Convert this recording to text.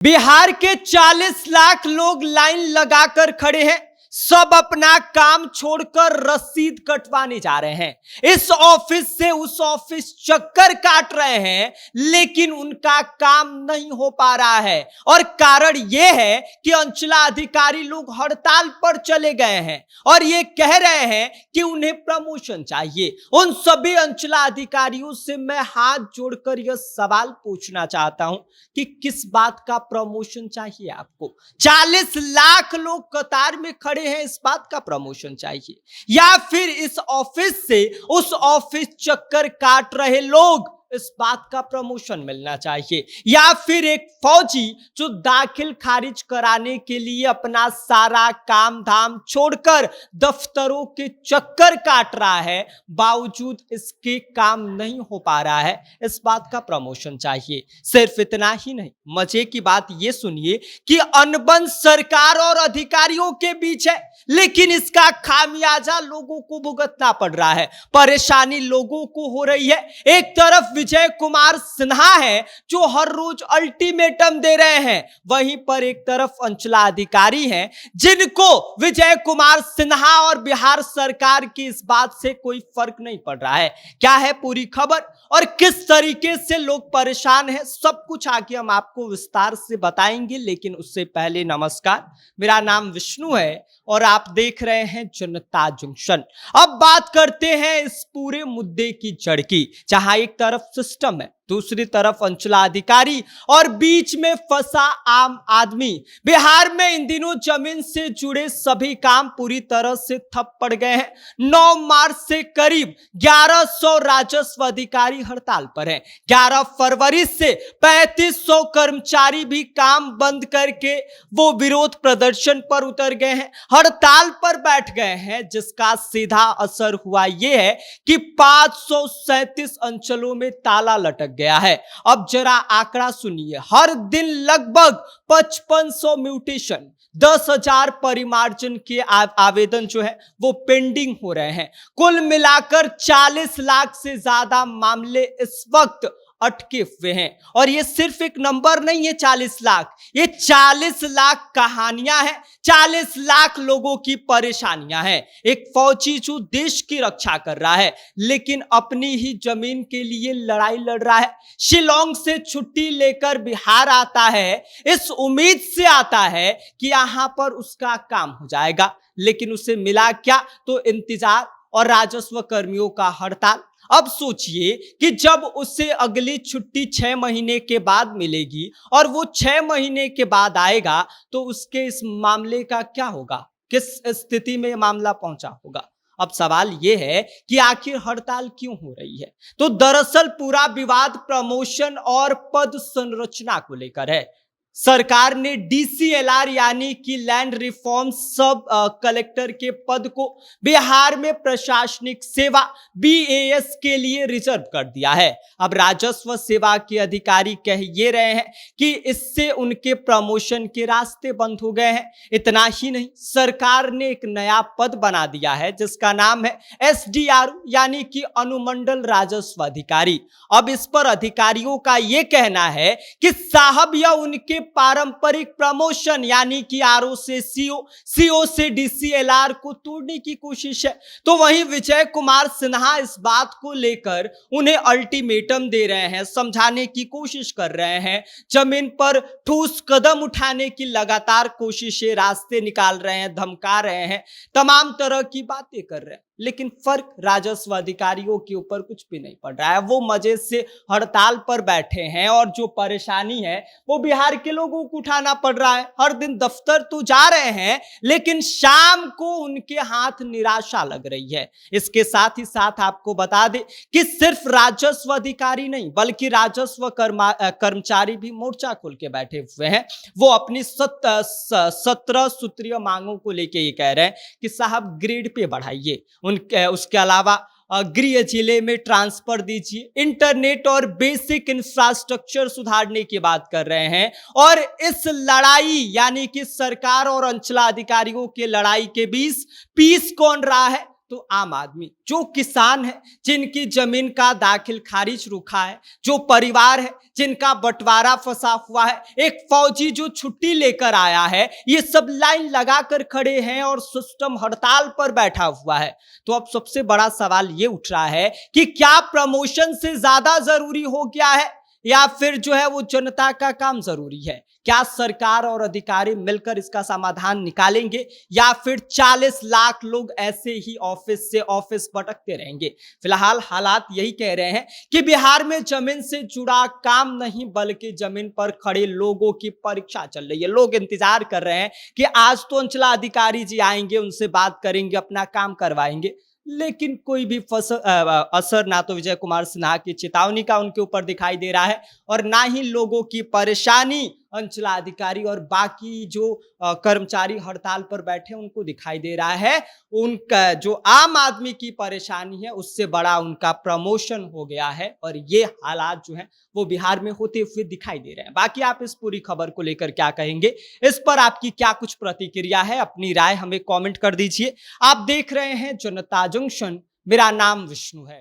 बिहार के 40 लाख लोग लाइन लगाकर खड़े हैं। सब अपना काम छोड़कर रसीद कटवाने जा रहे हैं। इस ऑफिस से उस ऑफिस चक्कर काट रहे हैं, लेकिन उनका काम नहीं हो पा रहा है। और कारण यह है कि अंचलाधिकारी लोग हड़ताल पर चले गए हैं और ये कह रहे हैं कि उन्हें प्रमोशन चाहिए। उन सभी अंचलाधिकारियों से मैं हाथ जोड़कर यह सवाल पूछना चाहता हूं कि किस बात का प्रमोशन चाहिए आपको? 40 लाख लोग कतार में खड़े हैं, इस बात का प्रमोशन चाहिए? या फिर इस ऑफिस से उस ऑफिस चक्कर काट रहे लोग, इस बात का प्रमोशन मिलना चाहिए? या फिर एक फौजी जो दाखिल खारिज कराने के लिए अपना सारा काम धाम छोड़कर दफ्तरों के चक्कर काट रहा है, बावजूद इसके काम नहीं हो पा रहा है, इस बात का प्रमोशन चाहिए? सिर्फ इतना ही नहीं, मजे की बात यह सुनिए कि अनबन सरकार और अधिकारियों के बीच है, लेकिन इसका खामियाजा लोगों को भुगतना पड़ रहा है। परेशानी लोगों को हो रही है। एक तरफ विजय कुमार सिन्हा है जो हर रोज अल्टीमेटम दे रहे हैं, वहीं पर एक तरफ अंचलाधिकारी हैं जिनको विजय कुमार सिन्हा और बिहार सरकार की इस बात से कोई फर्क नहीं पड़ रहा है। क्या है पूरी खबर और किस तरीके से लोग परेशान हैं, सब कुछ आगे हम आपको विस्तार से बताएंगे। लेकिन उससे पहले नमस्कार, मेरा नाम विष्णु है और आप देख रहे हैं जनता जंक्शन। अब बात करते हैं इस पूरे मुद्दे की जड़ की, जहां एक तरफ सिस्टम है, दूसरी तरफ अंचलाधिकारी और बीच में फंसा आम आदमी। बिहार में इन दिनों जमीन से जुड़े सभी काम पूरी तरह से ठप पड़ गए हैं। 9 मार्च से करीब 1100 राजस्व अधिकारी हड़ताल पर हैं। 11 फरवरी से 3500 कर्मचारी भी काम बंद करके वो विरोध प्रदर्शन पर उतर गए हैं, हड़ताल पर बैठ गए हैं, जिसका सीधा असर हुआ यह है कि 537 अंचलों में ताला लटक गया है। अब जरा आंकड़ा सुनिए, हर दिन लगभग 5500 म्यूटेशन, 10,000 परिमार्जन के आवेदन जो है वो पेंडिंग हो रहे हैं। कुल मिलाकर 40 लाख से ज्यादा मामले इस वक्त अटके हुए हैं। और ये सिर्फ एक नंबर नहीं है 40 लाख, ये 40 लाख कहानियां हैं, 40 लाख लोगों की परेशानियां हैं। एक फौजी जो देश की रक्षा कर रहा है, लेकिन अपनी ही जमीन के लिए लड़ाई लड़ रहा है, शिलांग से छुट्टी लेकर बिहार आता है, इस उम्मीद से आता है कि यहां पर उसका काम हो जाएगा, लेकिन उसे मिला क्या? तो इंतजार और राजस्व कर्मियों का हड़ताल। अब सोचिए कि जब उसे अगली छुट्टी 6 महीने के बाद मिलेगी और वो 6 महीने के बाद आएगा, तो उसके इस मामले का क्या होगा? किस स्थिति में मामला पहुंचा होगा? अब सवाल यह है कि आखिर हड़ताल क्यों हो रही है? तो दरअसल पूरा विवाद प्रमोशन और पद संरचना को लेकर है। सरकार ने डीसीएलआर यानी कि लैंड रिफॉर्म सब कलेक्टर के पद को बिहार में प्रशासनिक सेवा बीएएस के लिए रिजर्व कर दिया है। अब राजस्व सेवा के अधिकारी कह ये रहे हैं कि इससे उनके प्रमोशन के रास्ते बंद हो गए हैं। इतना ही नहीं, सरकार ने एक नया पद बना दिया है जिसका नाम है एसडीआर यानी कि अनुमंडल राजस्व अधिकारी। अब इस पर अधिकारियों का यह कहना है कि साहब यह उनके पारंपरिक प्रमोशन यानी कि आरओ से सीओ, सीओ से डीसीएलआर को तोड़ने की कोशिश है। तो वहीं विजय कुमार सिन्हा इस बात को लेकर उन्हें अल्टीमेटम दे रहे हैं, समझाने की कोशिश कर रहे हैं, जमीन पर ठोस कदम उठाने की लगातार कोशिशें, रास्ते निकाल रहे हैं, धमका रहे हैं, तमाम तरह की बातें कर रहे हैं, लेकिन फर्क राजस्व अधिकारियों के ऊपर कुछ भी नहीं पड़ रहा है। वो मजे से हड़ताल पर बैठे हैं और जो परेशानी है वो बिहार के लोगों को उठाना पड़ रहा है। हर दिन दफ्तर तो जा रहे हैं, लेकिन शाम को उनके हाथ निराशा लग रही है। इसके साथ ही साथ आपको बता दें कि सिर्फ राजस्व अधिकारी नहीं बल्कि राजस्व कर्मचारी भी मोर्चा खोल के बैठे हुए हैं। वो अपनी 17 सूत्रीय मांगों को लेके ये कह रहे हैं कि साहब ग्रेड पे बढ़ाइए, उसके अलावा गृह जिले में ट्रांसफर दीजिए, इंटरनेट और बेसिक इंफ्रास्ट्रक्चर सुधारने की बात कर रहे हैं। और इस लड़ाई यानी कि सरकार और अंचलाधिकारियों के लड़ाई के बीच पीस कौन रहा है? तो आम आदमी, जो किसान है जिनकी जमीन का दाखिल खारिज रुका है, जो परिवार है जिनका बंटवारा फंसा हुआ है, एक फौजी जो छुट्टी लेकर आया है, ये सब लाइन लगाकर खड़े हैं और सिस्टम हड़ताल पर बैठा हुआ है। तो अब सबसे बड़ा सवाल ये उठ रहा है कि क्या प्रमोशन से ज्यादा जरूरी हो गया है या फिर जो है वो जनता का काम जरूरी है? क्या सरकार और अधिकारी मिलकर इसका समाधान निकालेंगे या फिर 40 लाख लोग ऐसे ही ऑफिस से ऑफिस भटकते रहेंगे? फिलहाल हालात यही कह रहे हैं कि बिहार में जमीन से जुड़ा काम नहीं बल्कि जमीन पर खड़े लोगों की परीक्षा चल रही है। लोग इंतजार कर रहे हैं कि आज तो अंचलाधिकारी जी आएंगे, उनसे बात करेंगे, अपना काम करवाएंगे, लेकिन कोई भी असर ना तो विजय कुमार सिन्हा की चेतावनी का उनके ऊपर दिखाई दे रहा है और ना ही लोगों की परेशानी अंचलाधिकारी और बाकी जो कर्मचारी हड़ताल पर बैठे उनको दिखाई दे रहा है। उनका जो आम आदमी की परेशानी है उससे बड़ा उनका प्रमोशन हो गया है और ये हालात जो हैं वो बिहार में होते हुए दिखाई दे रहे हैं। बाकी आप इस पूरी खबर को लेकर क्या कहेंगे, इस पर आपकी क्या कुछ प्रतिक्रिया है, अपनी राय हमें कमेंट कर दीजिए। आप देख रहे हैं जनता जंक्शन, मेरा नाम विष्णु है।